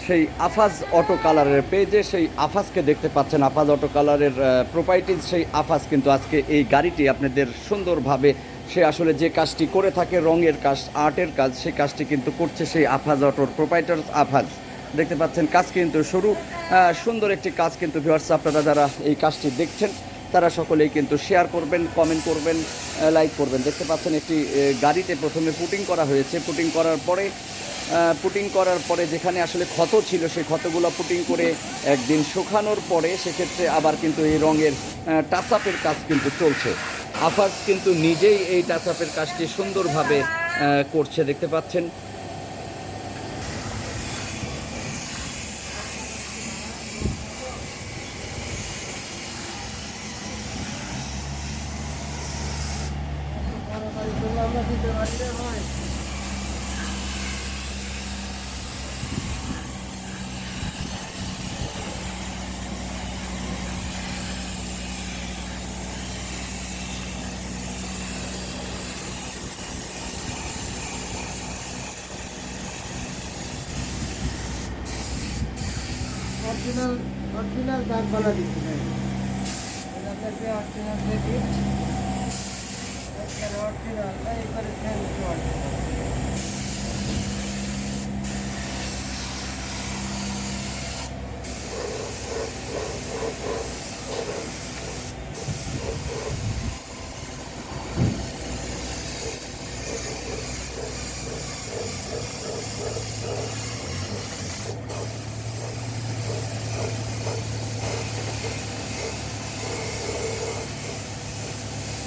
সেই আফাজ অটো কালারের পেজে সেই আফাজকে দেখতে পাচ্ছেন। আফাজ অটো কালারের প্রোপাইটিস সেই আফাজ কিন্তু আজকে এই গাড়িটি আপনাদের সুন্দরভাবে সে আসলে যে কাজটি করে থাকে রঙের কাজ, আর্টের কাজ, সেই কাজটি কিন্তু করছে সেই আফাজ অটোর প্রোপাইটার আফাজ। দেখতে পাচ্ছেন কাজ কিন্তু শুরু, সুন্দর একটি কাজ কিন্তু ভিউয়ার্স, আপনারা যারা এই কাজটি দেখছেন তারা সকলেই কিন্তু শেয়ার করবেন, কমেন্ট করবেন, লাইক করবেন। দেখতে পাচ্ছেন একটি গাড়িতে প্রথমে পুটিং করা হয়েছে। পুটিং করার পরে যেখানে আসলে ক্ষত ছিল সেই ক্ষতগুলো পুটিং করে একদিন শুকানোর পরে সেক্ষেত্রে আবার কিন্তু এই রঙের টাচ আপের কাজ কিন্তু চলছে। আফাজ কিন্তু নিজেই এই টাচ আপের কাজটি সুন্দরভাবে করছে, দেখতে পাচ্ছেন। অরিজিনাল অরিজিনাল দাগবালা দিচ্ছি ভাই, আপনাকে অরিজিনাল দেখি অরিজিনাল এইবারে অরিজিনাল।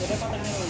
এটা কত টাকা